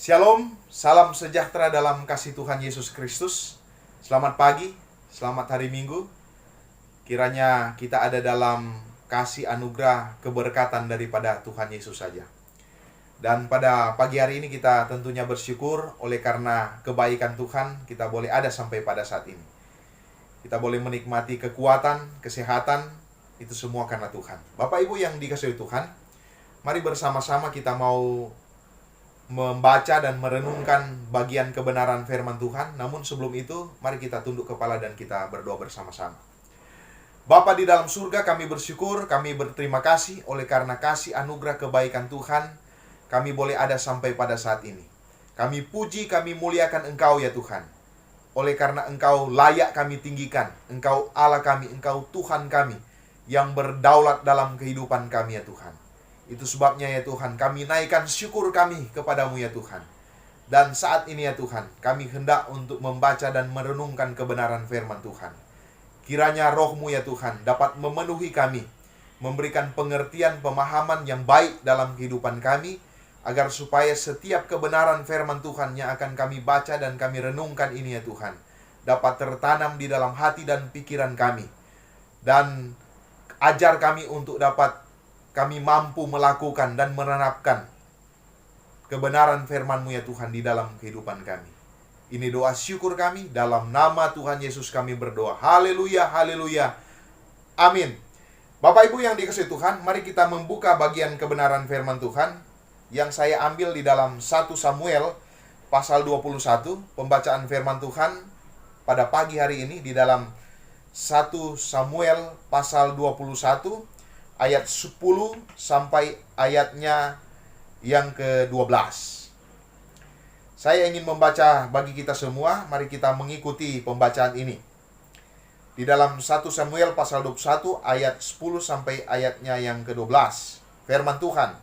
Shalom, salam sejahtera dalam kasih Tuhan Yesus Kristus. Selamat pagi, selamat hari Minggu. Kiranya kita ada dalam kasih anugerah keberkatan daripada Tuhan Yesus saja. Dan pada pagi hari ini kita tentunya bersyukur oleh karena kebaikan Tuhan kita boleh ada sampai pada saat ini. Kita boleh menikmati kekuatan, kesehatan, itu semua karena Tuhan. Bapak Ibu yang dikasihi Tuhan, mari bersama-sama kita mau membaca dan merenungkan bagian kebenaran firman Tuhan. Namun sebelum itu, mari kita tunduk kepala dan kita berdoa bersama-sama. Bapa di dalam surga, kami bersyukur, kami berterima kasih oleh karena kasih anugerah kebaikan Tuhan, kami boleh ada sampai pada saat ini. Kami puji, kami muliakan Engkau ya Tuhan. Oleh karena Engkau layak kami tinggikan, Engkau Allah kami, Engkau Tuhan kami, yang berdaulat dalam kehidupan kami ya Tuhan. Itu sebabnya ya Tuhan, kami naikkan syukur kami kepadamu ya Tuhan. Dan saat ini ya Tuhan, kami hendak untuk membaca dan merenungkan kebenaran firman Tuhan. Kiranya roh-Mu ya Tuhan dapat memenuhi kami, memberikan pengertian, pemahaman yang baik dalam kehidupan kami, agar supaya setiap kebenaran firman Tuhan yang akan kami baca dan kami renungkan ini ya Tuhan, dapat tertanam di dalam hati dan pikiran kami. Dan ajar kami untuk dapat kami mampu melakukan dan menerapkan kebenaran firman-Mu ya Tuhan di dalam kehidupan kami. Ini doa syukur kami, dalam nama Tuhan Yesus kami berdoa. Haleluya, haleluya, amin. Bapak Ibu yang dikasihi Tuhan, mari kita membuka bagian kebenaran firman Tuhan yang saya ambil di dalam 1 Samuel pasal 21. Pembacaan firman Tuhan pada pagi hari ini di dalam 1 Samuel pasal 21 ayat 10 sampai ayatnya yang ke-12. Saya ingin membaca bagi kita semua, mari kita mengikuti pembacaan ini. Di dalam 1 Samuel pasal 21 ayat 10 sampai ayatnya yang ke-12. Firman Tuhan.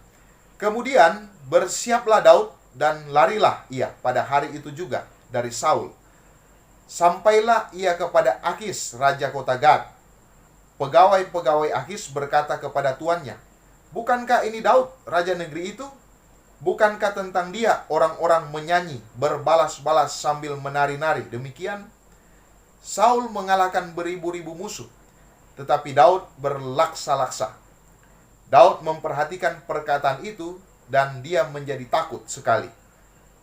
Kemudian bersiaplah Daud dan larilah ia pada hari itu juga dari Saul. Sampailah ia kepada Akis, raja kota Gad. Pegawai-pegawai Akis berkata kepada tuannya, "Bukankah ini Daud, raja negeri itu? Bukankah tentang dia orang-orang menyanyi, berbalas-balas sambil menari-nari demikian? Saul mengalahkan beribu-ribu musuh, tetapi Daud berlaksa-laksa." Daud memperhatikan perkataan itu dan dia menjadi takut sekali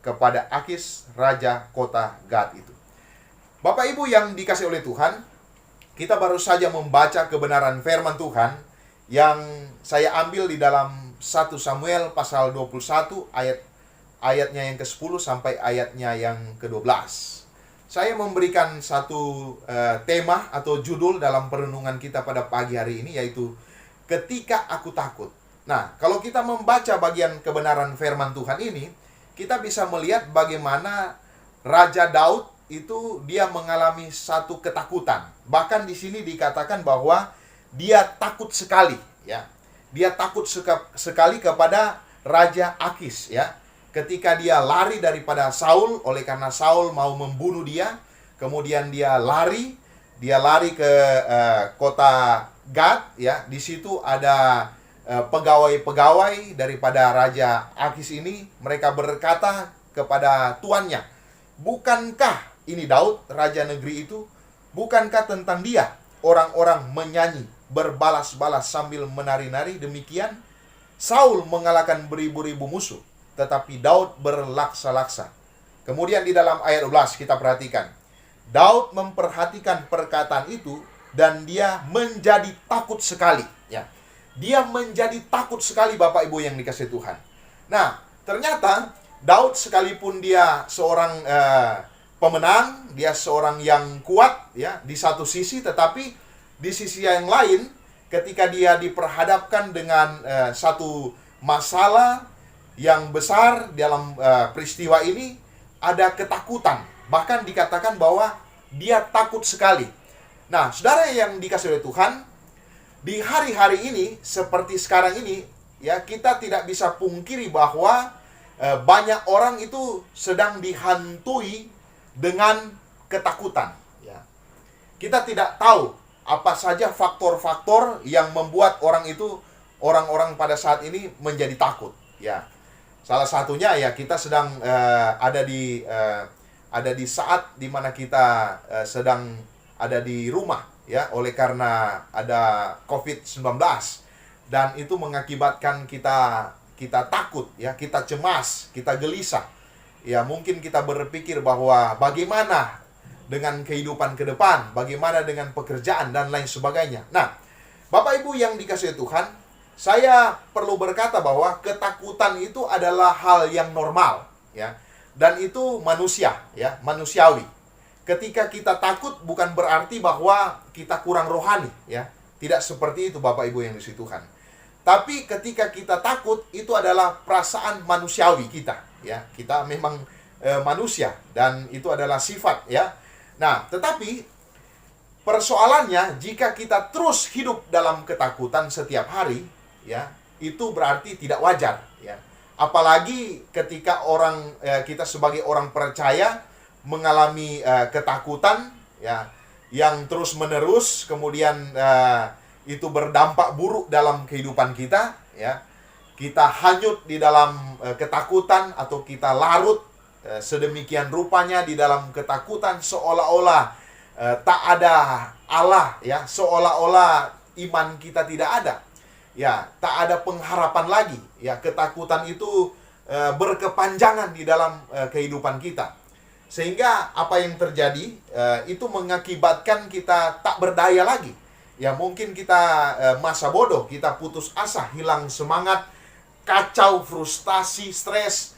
kepada Akis, raja kota Gad itu. Bapak Ibu yang dikasihi oleh Tuhan, kita baru saja membaca kebenaran firman Tuhan yang saya ambil di dalam 1 Samuel pasal 21 ayatnya yang ke-10 sampai ayatnya yang ke-12. Saya memberikan satu tema atau judul dalam perenungan kita pada pagi hari ini, yaitu Ketika Aku Takut. Nah, kalau kita membaca bagian kebenaran firman Tuhan ini, kita bisa melihat bagaimana Raja Daud itu dia mengalami satu ketakutan. Bahkan di sini dikatakan bahwa dia takut sekali, ya. Dia takut sekali kepada Raja Akis, ya. Ketika dia lari daripada Saul, oleh karena Saul mau membunuh dia, kemudian dia lari ke kota Gad, ya. Di situ ada pegawai-pegawai daripada Raja Akis ini, mereka berkata kepada tuannya, "Bukankah ini Daud, raja negeri itu? Bukankah tentang dia orang-orang menyanyi, berbalas-balas sambil menari-nari demikian? Saul mengalahkan beribu-ribu musuh, tetapi Daud berlaksa-laksa." Kemudian di dalam ayat 12 kita perhatikan, Daud memperhatikan perkataan itu dan dia menjadi takut sekali, ya. Dia menjadi takut sekali, Bapak Ibu yang dikasihi Tuhan. Nah, ternyata Daud sekalipun dia seorang pemenang, dia seorang yang kuat, ya, di satu sisi, tetapi di sisi yang lain ketika dia diperhadapkan dengan satu masalah yang besar dalam peristiwa ini, ada ketakutan. Bahkan dikatakan bahwa dia takut sekali. Nah, saudara yang dikasihi oleh Tuhan, di hari-hari ini seperti sekarang ini, ya, kita tidak bisa pungkiri bahwa banyak orang itu sedang dihantui dengan ketakutan, ya. Kita tidak tahu apa saja faktor-faktor yang membuat orang-orang pada saat ini menjadi takut, ya. Salah satunya ya kita sedang ada di saat dimana kita sedang ada di rumah ya, oleh karena ada COVID-19, dan itu mengakibatkan kita takut ya, kita cemas, kita gelisah. Ya, mungkin kita berpikir bahwa bagaimana dengan kehidupan ke depan, bagaimana dengan pekerjaan dan lain sebagainya. Nah, Bapak Ibu yang dikasihi Tuhan, saya perlu berkata bahwa ketakutan itu adalah hal yang normal ya, dan itu manusia ya, manusiawi. Ketika kita takut bukan berarti bahwa kita kurang rohani ya. Tidak seperti itu Bapak Ibu yang dikasihi Tuhan. Tapi ketika kita takut itu adalah perasaan manusiawi kita ya. Kita memang manusia dan itu adalah sifat ya. Nah, tetapi persoalannya jika kita terus hidup dalam ketakutan setiap hari ya, itu berarti tidak wajar ya. Apalagi ketika kita sebagai orang percaya mengalami ketakutan ya, yang terus menerus, kemudian itu berdampak buruk dalam kehidupan kita ya. Kita hanyut di dalam ketakutan, atau kita larut sedemikian rupanya di dalam ketakutan, seolah-olah tak ada Allah ya, seolah-olah iman kita tidak ada. Ya, tak ada pengharapan lagi. Ya, ketakutan itu berkepanjangan di dalam kehidupan kita. Sehingga apa yang terjadi itu mengakibatkan kita tak berdaya lagi. Ya, mungkin kita masa bodoh, kita putus asa, hilang semangat, kacau, frustasi, stres,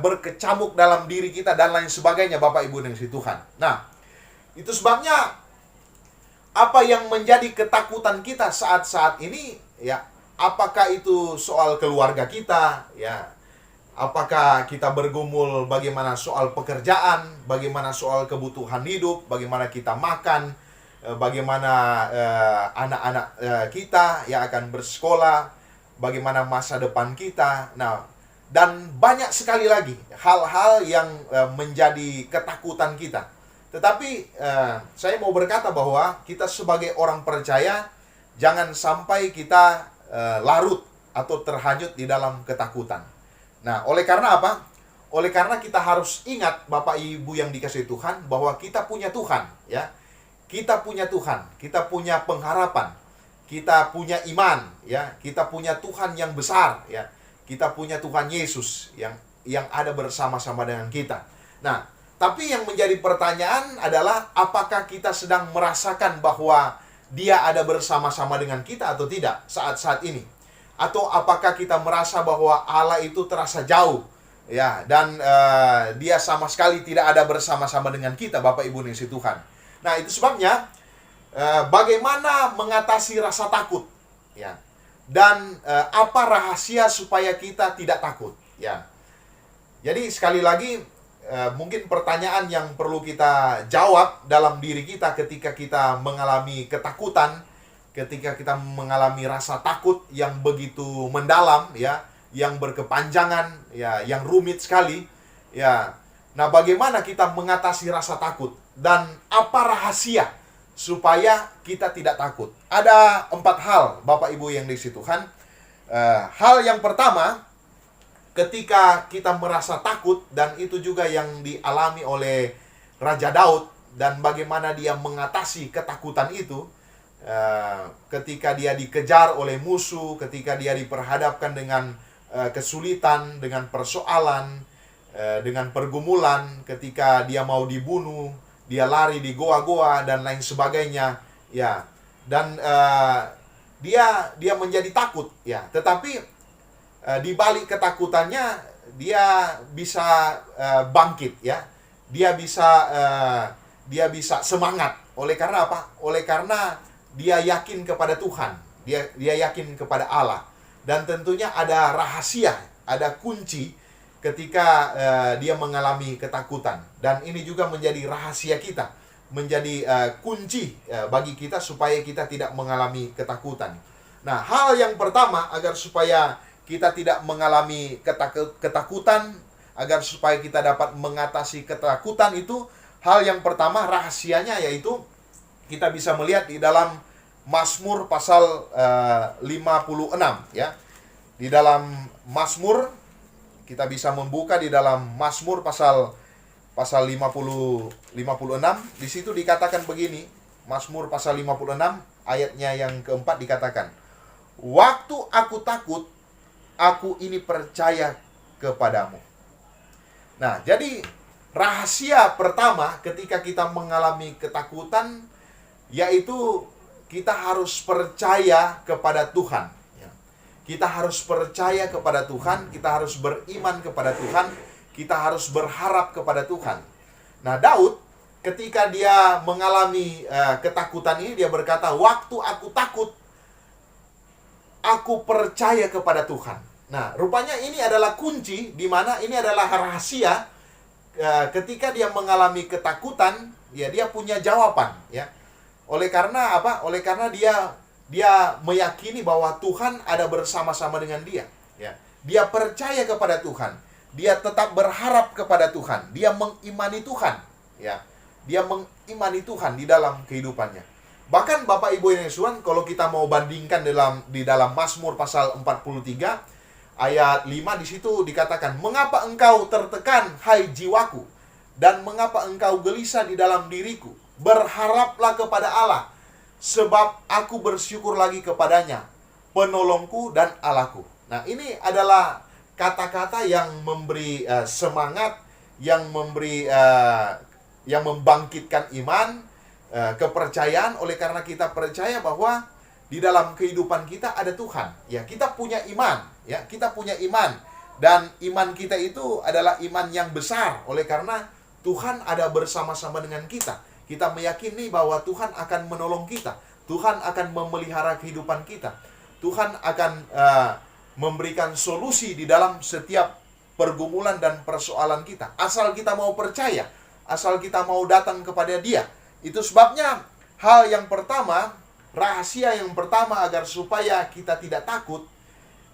berkecamuk dalam diri kita dan lain sebagainya Bapak Ibu dan Tuhan. Nah, itu sebabnya apa yang menjadi ketakutan kita saat-saat ini ya, apakah itu soal keluarga kita ya, apakah kita bergumul bagaimana soal pekerjaan, bagaimana soal kebutuhan hidup, bagaimana kita makan, bagaimana anak-anak kita yang akan bersekolah, bagaimana masa depan kita. Nah, dan banyak sekali lagi hal-hal yang menjadi ketakutan kita. Tetapi saya mau berkata bahwa kita sebagai orang percaya jangan sampai kita larut atau terhanyut di dalam ketakutan. Nah, oleh karena apa? Oleh karena kita harus ingat Bapak Ibu yang dikasihi Tuhan, bahwa kita punya Tuhan ya. Kita punya Tuhan, kita punya pengharapan, kita punya iman ya, kita punya Tuhan yang besar ya. Kita punya Tuhan Yesus yang ada bersama-sama dengan kita. Nah, tapi yang menjadi pertanyaan adalah apakah kita sedang merasakan bahwa Dia ada bersama-sama dengan kita atau tidak saat-saat ini? Atau apakah kita merasa bahwa Allah itu terasa jauh ya, dan Dia sama sekali tidak ada bersama-sama dengan kita, Bapak Ibu yang dikasihi Tuhan. Nah, itu sebabnya bagaimana mengatasi rasa takut ya, dan apa rahasia supaya kita tidak takut ya. Jadi sekali lagi mungkin pertanyaan yang perlu kita jawab dalam diri kita ketika kita mengalami ketakutan, ketika kita mengalami rasa takut yang begitu mendalam ya, yang berkepanjangan ya, yang rumit sekali ya. Nah, bagaimana kita mengatasi rasa takut dan apa rahasia supaya kita tidak takut? Ada 4 hal Bapak Ibu yang dikasihi Tuhan. Hal yang pertama, ketika kita merasa takut, dan itu juga yang dialami oleh Raja Daud, dan bagaimana dia mengatasi ketakutan itu ketika dia dikejar oleh musuh, ketika dia diperhadapkan dengan kesulitan, dengan persoalan, dengan pergumulan, ketika dia mau dibunuh, dia lari di goa-goa dan lain sebagainya ya. Dan dia menjadi takut ya, tetapi di balik ketakutannya dia bisa bangkit ya. Dia bisa semangat. Oleh karena apa? Oleh karena dia yakin kepada Tuhan. Dia yakin kepada Allah. Dan tentunya ada rahasia, ada kunci ketika dia mengalami ketakutan. Dan ini juga menjadi rahasia kita, menjadi kunci bagi kita supaya kita tidak mengalami ketakutan. Nah, hal yang pertama agar supaya kita tidak mengalami ketakutan, agar supaya kita dapat mengatasi ketakutan itu, hal yang pertama rahasianya yaitu kita bisa melihat di dalam Mazmur pasal 56 ya. Di dalam Mazmur Kita bisa membuka di dalam Mazmur pasal 56. Di situ dikatakan begini, Mazmur pasal 56 ayatnya yang keempat dikatakan, "Waktu aku takut, aku ini percaya kepadamu." Nah, jadi rahasia pertama ketika kita mengalami ketakutan, yaitu kita harus percaya kepada Tuhan. Kita harus percaya kepada Tuhan, kita harus beriman kepada Tuhan, kita harus berharap kepada Tuhan. Nah, Daud ketika dia mengalami ketakutan ini, dia berkata, "Waktu aku takut, aku percaya kepada Tuhan." Nah, rupanya ini adalah kunci, di mana ini adalah rahasia. Ketika dia mengalami ketakutan, ya dia punya jawaban, ya. Oleh karena apa? Oleh karena dia meyakini bahwa Tuhan ada bersama-sama dengan dia, ya. Dia percaya kepada Tuhan. Dia tetap berharap kepada Tuhan. Dia mengimani Tuhan, ya. Dia mengimani Tuhan di dalam kehidupannya. Bahkan Bapak Ibu yang Tuhan, kalau kita mau bandingkan di dalam Mazmur pasal 43 ayat 5, di situ dikatakan, "Mengapa engkau tertekan, hai jiwaku, dan mengapa engkau gelisah di dalam diriku? Berharaplah kepada Allah, sebab aku bersyukur lagi kepadanya, penolongku dan Allahku." Nah, ini adalah kata-kata yang memberi semangat, yang membangkitkan iman, kepercayaan. Oleh karena kita percaya bahwa di dalam kehidupan kita ada Tuhan. Ya, kita punya iman, ya, kita punya iman, dan iman kita itu adalah iman yang besar. Oleh karena Tuhan ada bersama-sama dengan kita. Kita meyakini bahwa Tuhan akan menolong kita. Tuhan akan memelihara kehidupan kita. Tuhan akan memberikan solusi di dalam setiap pergumulan dan persoalan kita. Asal kita mau percaya, asal kita mau datang kepada Dia. Itu sebabnya hal yang pertama, rahasia yang pertama agar supaya kita tidak takut,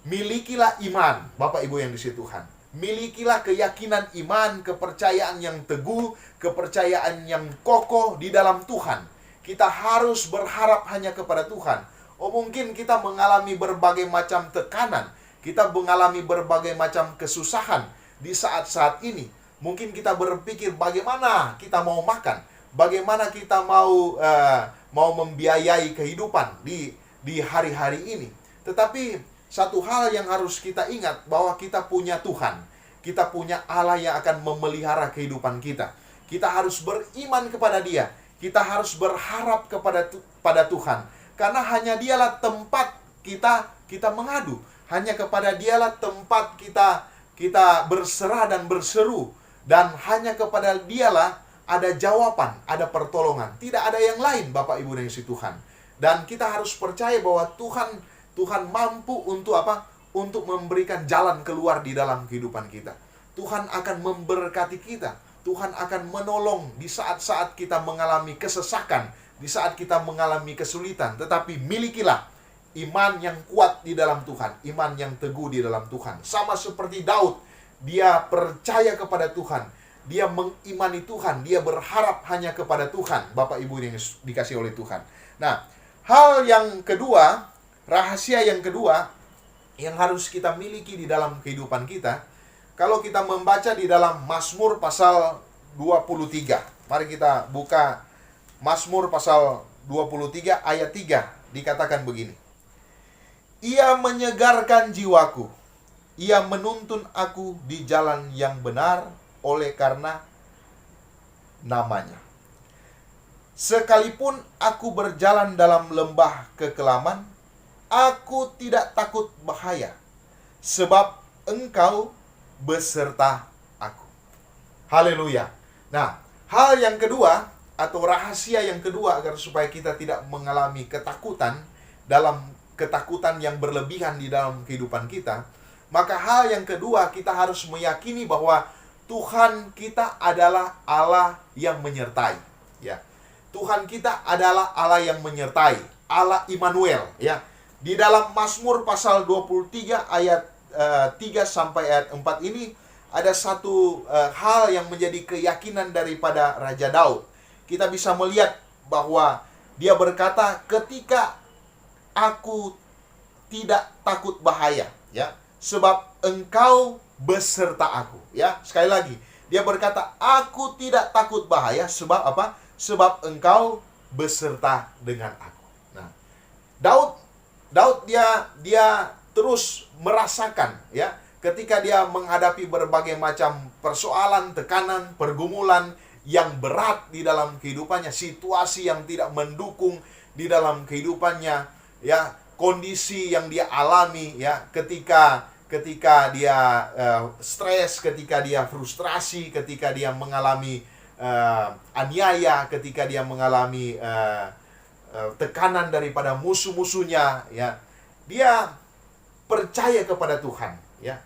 milikilah iman, Bapak Ibu yang dikasihi Tuhan. Milikilah keyakinan iman, kepercayaan yang teguh, kepercayaan yang kokoh di dalam Tuhan. Kita harus berharap hanya kepada Tuhan. Oh, mungkin kita mengalami berbagai macam tekanan, kita mengalami berbagai macam kesusahan di saat-saat ini. Mungkin kita berpikir bagaimana kita mau makan, bagaimana kita mau membiayai kehidupan di hari-hari ini. Tetapi satu hal yang harus kita ingat, bahwa kita punya Tuhan. Kita punya Allah yang akan memelihara kehidupan kita. Kita harus beriman kepada Dia. Kita harus berharap kepada Tuhan. Karena hanya Dialah tempat kita mengadu. Hanya kepada Dialah tempat kita berserah dan berseru. Dan hanya kepada Dialah ada jawaban, ada pertolongan. Tidak ada yang lain, Bapak Ibu dan Yesus Tuhan. Dan kita harus percaya bahwa Tuhan mampu untuk apa? Untuk memberikan jalan keluar di dalam kehidupan kita. Tuhan akan memberkati kita. Tuhan akan menolong di saat-saat kita mengalami kesesakan, di saat kita mengalami kesulitan. Tetapi milikilah iman yang kuat di dalam Tuhan, iman yang teguh di dalam Tuhan. Sama seperti Daud, dia percaya kepada Tuhan, dia mengimani Tuhan, dia berharap hanya kepada Tuhan, Bapak Ibu yang dikasihi oleh Tuhan. Nah, hal yang kedua, rahasia yang kedua yang harus kita miliki di dalam kehidupan kita, kalau kita membaca di dalam Mazmur pasal 23. Mari kita buka Mazmur pasal 23 ayat 3. Dikatakan begini, "Ia menyegarkan jiwaku, Ia menuntun aku di jalan yang benar oleh karena namanya. Sekalipun aku berjalan dalam lembah kekelaman, aku tidak takut bahaya, sebab Engkau beserta aku." Haleluya. Nah, hal yang kedua atau rahasia yang kedua agar supaya kita tidak mengalami ketakutan ketakutan yang berlebihan di dalam kehidupan kita, maka hal yang kedua, kita harus meyakini bahwa Tuhan kita adalah Allah yang menyertai, ya. Tuhan kita adalah Allah yang menyertai, Allah Immanuel, ya. Di dalam Mazmur pasal 23 ayat 3 sampai ayat 4 ini ada satu hal yang menjadi keyakinan daripada Raja Daud. Kita bisa melihat bahwa dia berkata, "Ketika aku tidak takut bahaya, ya, sebab Engkau beserta aku. Ya, sekali lagi, dia berkata, aku tidak takut bahaya, sebab apa? Sebab engkau beserta dengan aku. Nah, Daud dia terus merasakan, ya, ketika dia menghadapi berbagai macam persoalan, tekanan, pergumulan yang berat di dalam kehidupannya, situasi yang tidak mendukung di dalam kehidupannya, ya, kondisi yang dia alami, ya, ketika dia stres, ketika dia frustrasi, ketika dia mengalami aniaya, ketika dia mengalami tekanan daripada musuh-musuhnya, ya, dia percaya kepada Tuhan, ya.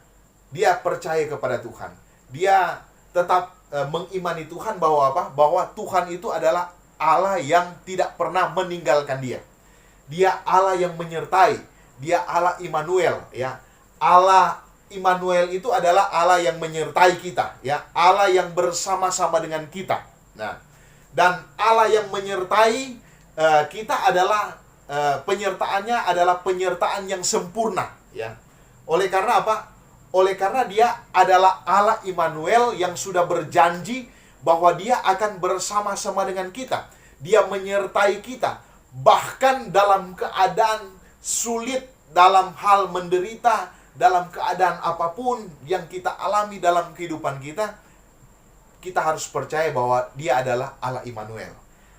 Dia percaya kepada Tuhan. Dia tetap mengimani Tuhan bahwa apa? Bahwa Tuhan itu adalah Allah yang tidak pernah meninggalkan dia. Dia Allah yang menyertai. Dia Allah Immanuel, ya. Allah Immanuel itu adalah Allah yang menyertai kita, ya. Allah yang bersama-sama dengan kita. Nah, dan Allah yang menyertai kita adalah penyertaannya adalah penyertaan yang sempurna, ya. Oleh karena apa? Oleh karena dia adalah Allah Immanuel yang sudah berjanji bahwa dia akan bersama-sama dengan kita. Dia menyertai kita. Bahkan dalam keadaan sulit, dalam hal menderita, dalam keadaan apapun yang kita alami dalam kehidupan kita, kita harus percaya bahwa dia adalah Allah Immanuel.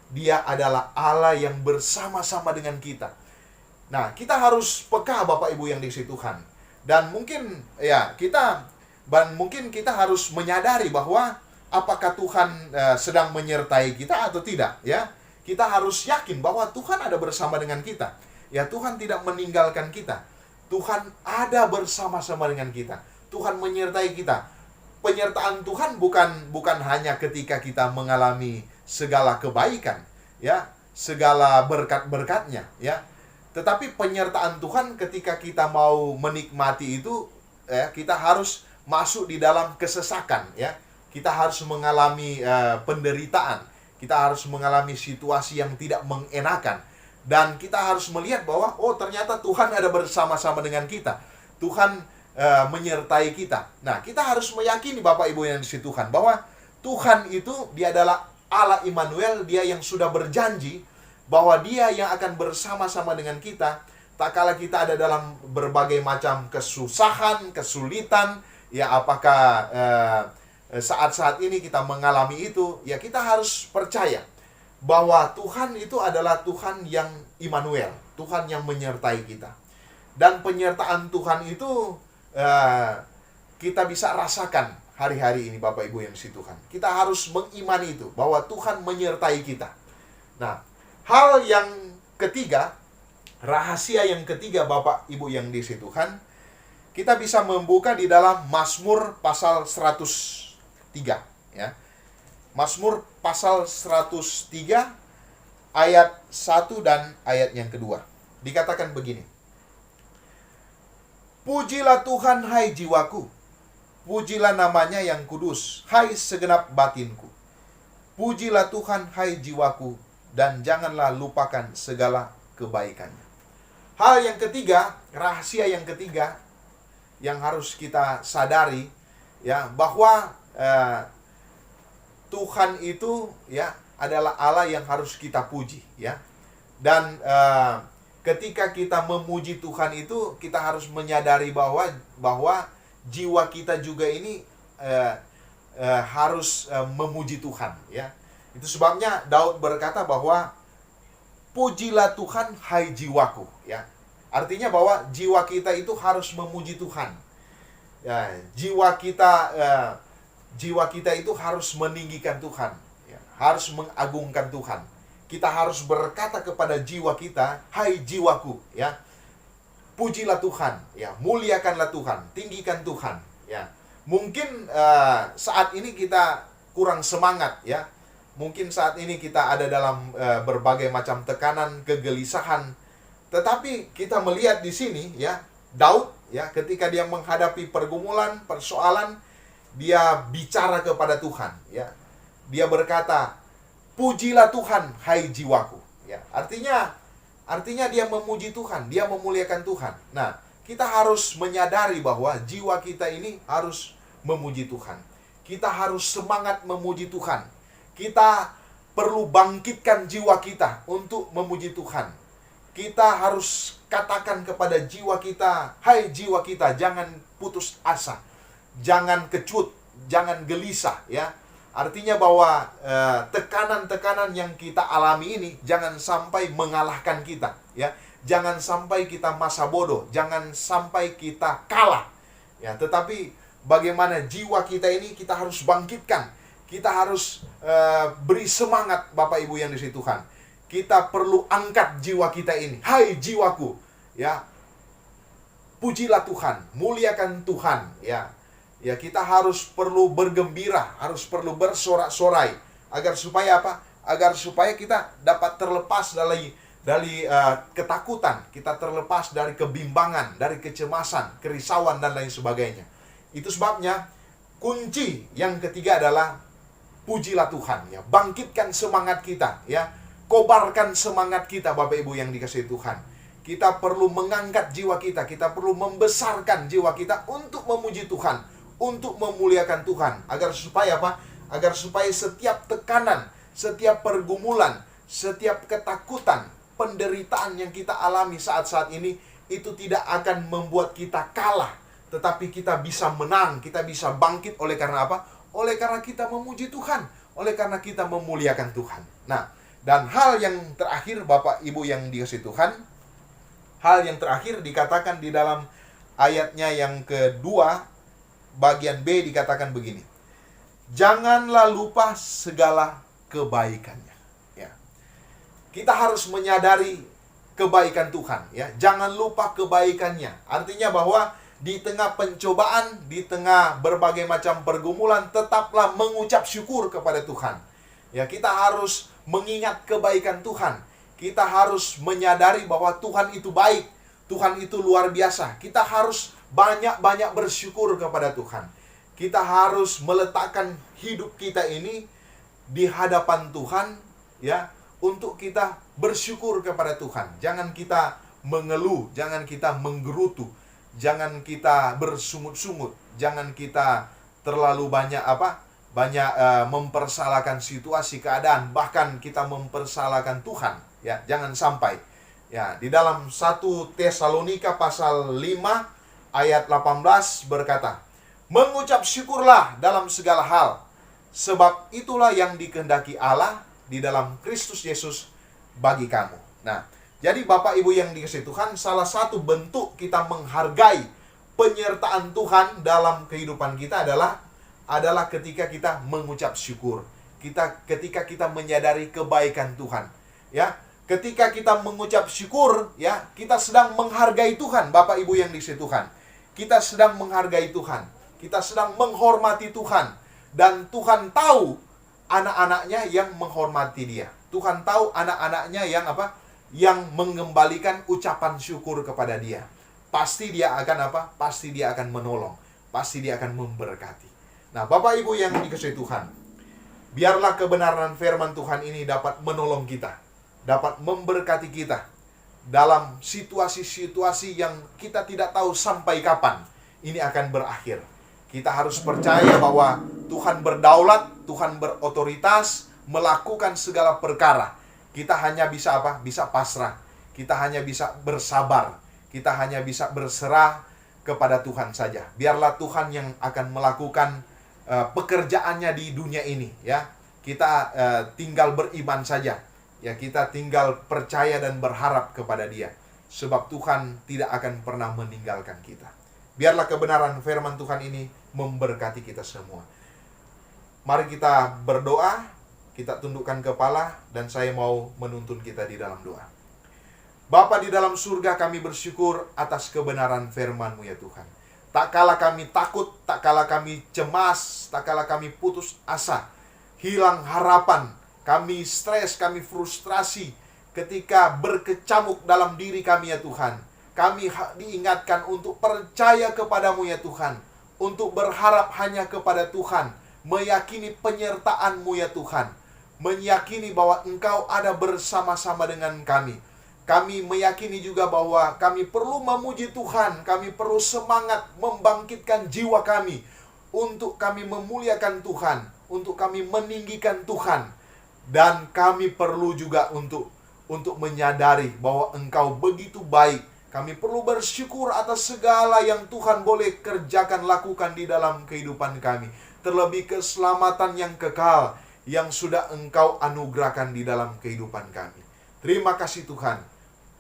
Dia adalah Allah yang bersama-sama dengan kita. Nah, kita harus peka Bapak Ibu yang dikasihi Tuhan. Dan mungkin kita harus menyadari bahwa apakah Tuhan sedang menyertai kita atau tidak, ya. Kita harus yakin bahwa Tuhan ada bersama dengan kita. Ya, Tuhan tidak meninggalkan kita. Tuhan ada bersama-sama dengan kita. Tuhan menyertai kita. Penyertaan Tuhan bukan hanya ketika kita mengalami segala kebaikan, ya, segala berkat-berkatnya, ya. Tetapi penyertaan Tuhan ketika kita mau menikmati itu, ya, kita harus masuk di dalam kesesakan, ya. Kita harus mengalami penderitaan. Kita harus mengalami situasi yang tidak mengenakan. Dan kita harus melihat bahwa, oh, ternyata Tuhan ada bersama-sama dengan kita. Tuhan menyertai kita. Nah, kita harus meyakini Bapak Ibu yang dikasihi Tuhan, bahwa Tuhan itu dia adalah Allah Immanuel, dia yang sudah berjanji bahwa dia yang akan bersama-sama dengan kita tak kala kita ada dalam berbagai macam kesusahan, kesulitan, ya, apakah saat-saat ini kita mengalami itu, ya, kita harus percaya bahwa Tuhan itu adalah Tuhan yang Immanuel, Tuhan yang menyertai kita. Dan penyertaan Tuhan itu kita bisa rasakan hari-hari ini Bapak Ibu yang dikasihi Tuhan. Kita harus mengimani itu, bahwa Tuhan menyertai kita. Nah, hal yang ketiga, rahasia yang ketiga Bapak Ibu yang dikasihi Tuhan, kita bisa membuka di dalam Mazmur pasal 103, ya. Mazmur pasal 103 ayat 1 dan ayat yang kedua. Dikatakan begini. Pujilah Tuhan hai jiwaku, pujilah namanya yang kudus, hai segenap batinku. Pujilah Tuhan hai jiwaku, dan janganlah lupakan segala kebaikannya. Hal yang ketiga, rahasia yang ketiga yang harus kita sadari, ya, bahwa Tuhan itu, ya, adalah Allah yang harus kita puji, ya. Dan ketika kita memuji Tuhan itu, kita harus menyadari bahwa jiwa kita juga ini harus memuji Tuhan, ya. Itu sebabnya Daud berkata bahwa pujilah Tuhan hai jiwaku, ya. Artinya bahwa jiwa kita itu harus memuji Tuhan. Ya, jiwa kita itu harus meninggikan Tuhan, ya, harus mengagungkan Tuhan. Kita harus berkata kepada jiwa kita, hai jiwaku, ya, pujilah Tuhan, ya, muliakanlah Tuhan, tinggikan Tuhan, ya. Mungkin saat ini kita kurang semangat, ya. Mungkin saat ini kita ada dalam berbagai macam tekanan, kegelisahan. Tetapi kita melihat di sini, ya, Daud, ya, ketika dia menghadapi pergumulan, persoalan, dia bicara kepada Tuhan, ya. Dia berkata, pujilah Tuhan hai jiwaku, ya. Artinya dia memuji Tuhan, dia memuliakan Tuhan. Nah, kita harus menyadari bahwa jiwa kita ini harus memuji Tuhan. Kita harus semangat memuji Tuhan. Kita perlu bangkitkan jiwa kita untuk memuji Tuhan. Kita harus katakan kepada jiwa kita, hai jiwa kita, jangan putus asa, jangan kecut, jangan gelisah, ya. Artinya bahwa tekanan-tekanan yang kita alami ini jangan sampai mengalahkan kita, ya. Jangan sampai kita masa bodoh, jangan sampai kita kalah, ya. Tetapi bagaimana jiwa kita ini kita harus bangkitkan, kita harus beri semangat, Bapak Ibu yang dikasihi Tuhan. Kita perlu angkat jiwa kita ini, hai jiwaku, ya. Pujilah Tuhan, muliakan Tuhan, ya. Ya, kita harus perlu bergembira, harus perlu bersorak-sorai agar supaya apa? Agar supaya kita dapat terlepas dari ketakutan, kita terlepas dari kebimbangan, dari kecemasan, kerisauan dan lain sebagainya. Itu sebabnya kunci yang ketiga adalah pujilah Tuhan, ya. Bangkitkan semangat kita, ya. Kobarkan semangat kita, Bapak Ibu yang dikasihi Tuhan. Kita perlu mengangkat jiwa kita, kita perlu membesarkan jiwa kita untuk memuji Tuhan, untuk memuliakan Tuhan, agar supaya apa? Agar supaya setiap tekanan, setiap pergumulan, setiap ketakutan, penderitaan yang kita alami saat-saat ini itu tidak akan membuat kita kalah, tetapi kita bisa menang, kita bisa bangkit. Oleh karena apa? Oleh karena kita memuji Tuhan, oleh karena kita memuliakan Tuhan. Nah, dan hal yang terakhir, Bapak Ibu yang dikasihi Tuhan, hal yang terakhir dikatakan di dalam ayatnya yang kedua, bagian B, dikatakan begini. Janganlah lupa segala kebaikannya, ya. Kita harus menyadari kebaikan Tuhan, ya. Jangan lupa kebaikannya. Artinya bahwa di tengah pencobaan, di tengah berbagai macam pergumulan, tetaplah mengucap syukur kepada Tuhan. Ya, kita harus mengingat kebaikan Tuhan. Kita harus menyadari bahwa Tuhan itu baik, Tuhan itu luar biasa. Kita harus banyak-banyak bersyukur kepada Tuhan. Kita harus meletakkan hidup kita ini di hadapan Tuhan, ya, untuk kita bersyukur kepada Tuhan. Jangan kita mengeluh, jangan kita menggerutu, jangan kita bersungut-sungut, jangan kita terlalu banyak mempersalahkan situasi keadaan, bahkan kita mempersalahkan Tuhan, ya. Jangan sampai, ya. Di dalam 1 Tesalonika pasal 5 ayat 18 berkata, mengucap syukurlah dalam segala hal, sebab itulah yang dikehendaki Allah di dalam Kristus Yesus bagi kamu. Nah, jadi Bapak Ibu yang dikasihi Tuhan, salah satu bentuk kita menghargai penyertaan Tuhan dalam kehidupan kita adalah ketika kita mengucap syukur. Ketika kita menyadari kebaikan Tuhan, ya. Ketika kita mengucap syukur, ya, kita sedang menghargai Tuhan, Bapak Ibu yang dikasihi Tuhan. Kita sedang menghargai Tuhan, kita sedang menghormati Tuhan, dan Tuhan tahu anak-anaknya yang menghormati Dia. Tuhan tahu anak-anaknya yang yang mengembalikan ucapan syukur kepada Dia. Pasti Dia akan Pasti Dia akan menolong, pasti Dia akan memberkati. Nah, Bapak Ibu yang dikasihi Tuhan, biarlah kebenaran firman Tuhan ini dapat menolong kita, dapat memberkati kita dalam situasi-situasi yang kita tidak tahu sampai kapan ini akan berakhir. Kita harus percaya bahwa Tuhan berdaulat, Tuhan berotoritas melakukan segala perkara. Kita hanya bisa Bisa pasrah. Kita hanya bisa bersabar. Kita hanya bisa berserah kepada Tuhan saja. Biarlah Tuhan yang akan melakukan pekerjaannya di dunia ini, ya. Kita tinggal beriman saja. Ya, kita tinggal percaya dan berharap kepada Dia, sebab Tuhan tidak akan pernah meninggalkan kita. Biarlah kebenaran firman Tuhan ini memberkati kita semua. Mari kita berdoa, kita tundukkan kepala, dan saya mau menuntun kita di dalam doa. Bapa di dalam surga, kami bersyukur atas kebenaran firman-Mu, ya Tuhan. Tak kala kami takut, tak kala kami cemas, tak kala kami putus asa, hilang harapan, kami stres, kami frustrasi ketika berkecamuk dalam diri kami, ya Tuhan. Kami diingatkan untuk percaya kepadamu, ya Tuhan. Untuk berharap hanya kepada Tuhan. Meyakini penyertaan-Mu, ya Tuhan. Meyakini bahwa Engkau ada bersama-sama dengan kami. kami meyakini juga bahwa kami perlu memuji Tuhan, kami perlu semangat membangkitkan jiwa kami untuk kami memuliakan Tuhan, untuk kami meninggikan Tuhan. Dan kami perlu juga untuk menyadari bahwa Engkau begitu baik. Kami perlu bersyukur atas segala yang Tuhan boleh kerjakan, lakukan di dalam kehidupan kami. Terlebih keselamatan yang kekal yang sudah Engkau anugerahkan di dalam kehidupan kami. Terima kasih Tuhan.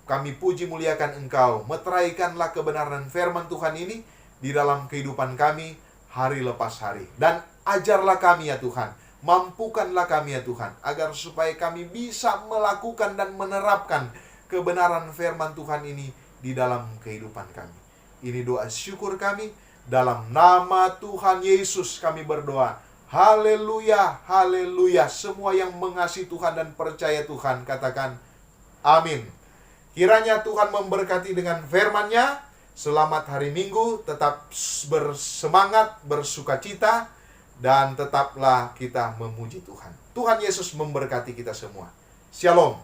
Kami puji muliakan Engkau. Meteraikanlah kebenaran firman Tuhan ini di dalam kehidupan kami hari lepas hari. Dan ajarlah kami ya Tuhan. Mampukanlah kami ya Tuhan. Agar supaya kami bisa melakukan dan menerapkan kebenaran firman Tuhan ini di dalam kehidupan kami. Ini doa syukur kami. Dalam nama Tuhan Yesus kami berdoa. Haleluya, haleluya. Semua yang mengasihi Tuhan dan percaya Tuhan katakan amin. Kiranya Tuhan memberkati dengan firman-Nya. Selamat hari Minggu, tetap bersemangat, bersukacita, dan tetaplah kita memuji Tuhan. Tuhan Yesus memberkati kita semua. Shalom.